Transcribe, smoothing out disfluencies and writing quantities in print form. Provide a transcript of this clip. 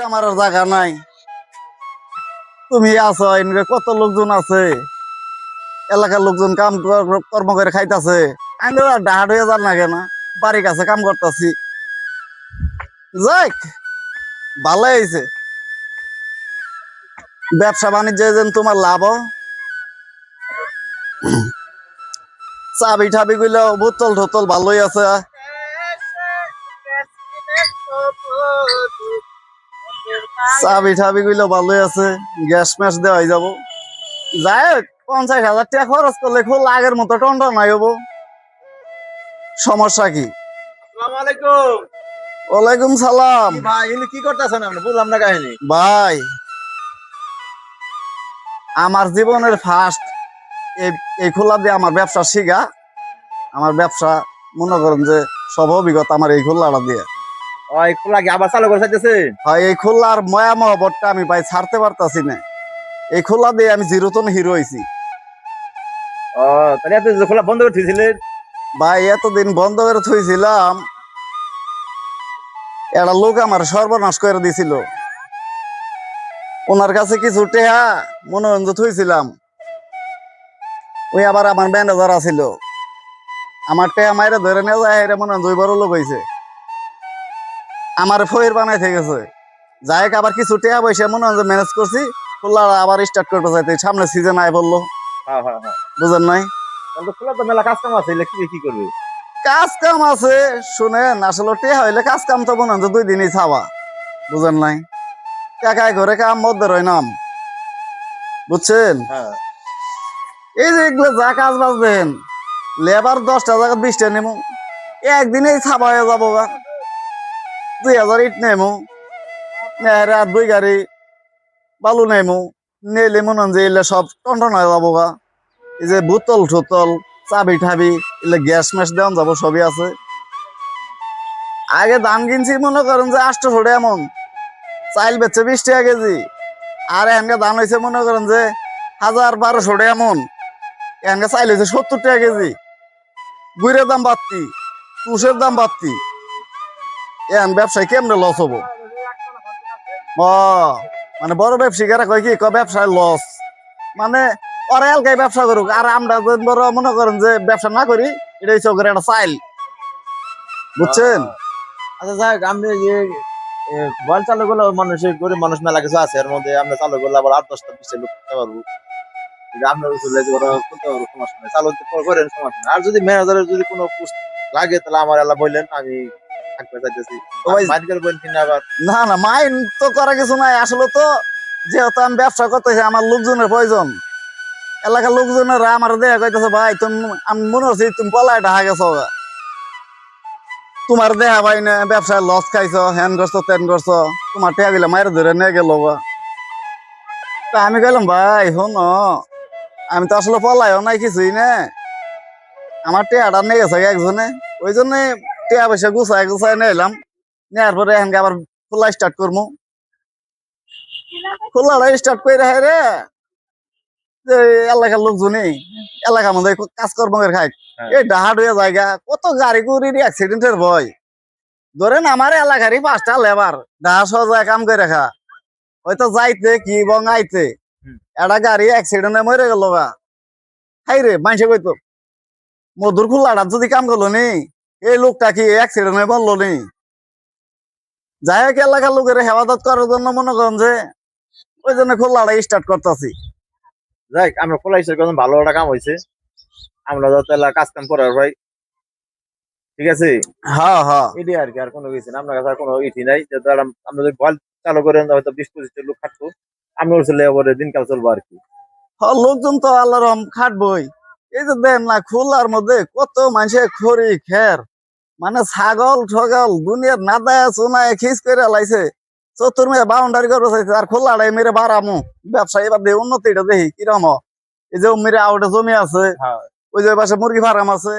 আমার জায়গা নাই, তুমি আছো, এনকে কত লোকজন আছে, এলাকার লোকজন কাম কর্ম করে খাইতাছে। আমি ডাহাট হয়ে যান না কেন, বাড়ির কাছে কাম করতেছি। যাক, ভালোই হয়েছে, ব্যবসা বাণিজ্য যেন তোমার লাভ। চাবি ঠাবি গুলো বোতল টোতল ভালোই আছে। চাবি ঠাবি গুলো ভালোই আছে, গ্যাস ম্যাস দেওয়াই যাব। যাই হোক, 50,000 টাকা খরচ করলে খুব আগের মতো টন্ডা নাই হবো। সমস্যা কি? ওয়ালাইকুম সালাম। ভাই ইনি কি করতেছেন আপনি? বললাম না কাহিনী। ভাই, আমার জীবনের ফার্স্ট এই খোলা দিয়ে আমার ব্যবসা শিখা। আমার ব্যবসা মনে করেন যে সব অভিজ্ঞতা আমার এই খোলাটা দিয়ে। ওই খোলা কি আবার চালু করে চাইতেছে? হয়, এই খোলার ময়া মহব্বতটা আমি ভাই ছাড়তে পারতাছি না। এই খোলা দিয়ে আমি জিরোতন হিরো হয়েছি। ও তাহলে এত যে খোলা বন্ধ করে দিয়েছিলেন? ভাই, এতদিন বন্ধ করে থইছিলাম, একটা লোক আমার সর্বনাশ করে দিছিল। ওনার কাছে কিছু টেহা মনোরঞ্জন থইছিলাম, ওই আবার আমার ম্যানেজার আছিল। আমার টেহা মাইরে ধরে নিয়ে যায়, এটা মনে হয় 2 বড় লোক হয়েছে, আমার ফয়ের বানাই থেকে গেছে। যাই হোক, আবার কিছু টেহা পয়সা মনে হয় ম্যানেজ করছি, খোলা আবার স্টার্ট করতে চাইতে সামনে সিজন আয় বললো। হ্যাঁ হ্যাঁ হ্যাঁ, বুঝেন নাই? তাহলে খোলা তো মেলা কাজ কাম আছে, কি করবে? কাজ কাম আছে, শুনেন, আসলে টেহা হইলে কাজ কাম তো মনে হয় 2 দিনই ছাওয়া। বুঝেন নাই? টাকায় ঘরে কাম মধ্যে রয় নাম, বুঝছেন? হ্যাঁ, এই যে এগুলো যা কাজ বাজ দেন, লেবার 10টা জায়গা 20টা নেমু, একদিনেই ছাপা হয়ে যাবো গা। 2,000 ইট নেমু, আর 2 গাড়ি বালু নেমু, নেলে মনে হয় যে এলে সব টনটন হয়ে যাবো গা। এই যে বোতল টোতল, চাবি ঠাবি, এলে গ্যাস ম্যাস দেওয়া যাবো, সবই আছে। আগে ধান কিনছি মনে করেন যে 800 টাকা এমন, চাইল বেচছে 20 টাকা কেজি। আর এখানকার ধান হয়েছে মনে করেন যে 1,000-1,200 টাকা এমন, এখানকার চাইল হয়েছে 70 টাকা কেজি। গুড়ের দাম বাড়তি, তুষের দাম বাড়তি, এখন ব্যবসায় কেমনে লস হবো? ও, মানে বড় ব্যবসায়ীরা কয় কি, ব্যবসায় লস, মানে ওরা এলাকায় ব্যবসা করুক, আর আমরা বড় মনে করেন যে ব্যবসা না করি, এটাই চোখের একটা চাইল। বুঝছেন? আচ্ছা যাক, আপনি যে বল চালু করলে মানুষের গরিব মানুষ মেলা কিছু আছে, এর মধ্যে আমরা চালু করলে আবার 8-10টা 20টা লোক করতে পারবো। আপনার উঠলে যে ওরা করতে পারবো, সমস্যা নেই, চালু করেন, সমস্যা নেই। আর যদি ম্যানেজারের যদি কোনো পোস্ট লাগে তাহলে আমার এলা বললেন, আমি থাকতে চাইতেছি। ওই মাইন্ড করবেন কিনা আবার? না না, মাইন্ড তো করা কিছু নাই, আসলে তো যেহেতু আমি ব্যবসা করতেছি, আমার লোকজনের প্রয়োজন। এলাকার লোকজনেরা আমার দেখা কইতেছে, ভাই তুমি, আমি মনে হচ্ছি তুমি পলায় ঢাকা গেছো গা। তোমার দেখা ভাই না, ব্যবসায় লস খাইছো, হ্যান করছো তেন করছো, তোমার টেয়া গেলে মায়ের ধরে নিয়ে গেল গা। তা আমি কইলাম, ভাই শোনো, আমি তো আসলে পলায়ও নাই কিছুই না, আমার টেয়াটা নিয়ে গেছে একজনে, ওই জন্য টেয়া পয়সা গুছাই গুছাই নিয়ে এলাম। নেওয়ার পরে এখানকে আবার খোলা স্টার্ট করবো। খোলাটা স্টার্ট করে রাখে রে, যে এলাকার লোকজনই এলাকার মধ্যে কাজকর্ম করে খায়, এই ডাহাট হয়ে জায়গা, কত গাড়ি গুড়ির অ্যাক্সিডেন্টের ভয়। ধরেন আমার এলাকারই 5টা লেবার ডাহা সহজায় কাম করে রাখা, হয়তো যাইতে কি বঙাইতে একটা গাড়ি অ্যাক্সিডেন্টে মরে গেল গা। হাই রে, মানুষে কইতো মধুর খোলাটা যদি কাম করলো নি, এই লোকটা কি অ্যাক্সিডেন্টে বললো নি। যাই হোক, এলাকার লোকের হেফাজত করার জন্য মনে করেন যে ওই জন্য খোলাটা স্টার্ট করতেছি। যাই, আমরা খোলা হিসেবে ভালো একটা কাম হয়েছে, আমরা যত এলা কাজ কাম করার ভাই, ঠিক আছে? হ্যাঁ হ্যাঁ, এটাই আর কি, আর কোনো কিছু না। আপনার কাছে আর কোনো ইটি নাই, যেহেতু আমরা যদি বল চালু করেন হয়তো 20-25টা লোক খাটবো, আমরা চলে পরে দিনকাল চলবো আর কি। হ্যাঁ, লোকজন তো আল্লাহর রহম খাটবই। এই যে দেন না, খোলার মধ্যে কত মানুষের খড়ি খের, মানে ছাগল ঠগল দুনিয়ার নাদায় চুনায় খিস করে লাইছে, চতুর্মে বাউন্ডারি করে চাইছে, আর খোলাটাই মেরে বাড়ামু ব্যবসা এবার দিয়ে উন্নতিটা দেখি কিরম। এই যে মেরে আউটে জমি আছে, হ্যাঁ, ওই যে পাশে মুরগি ফার্ম আছে,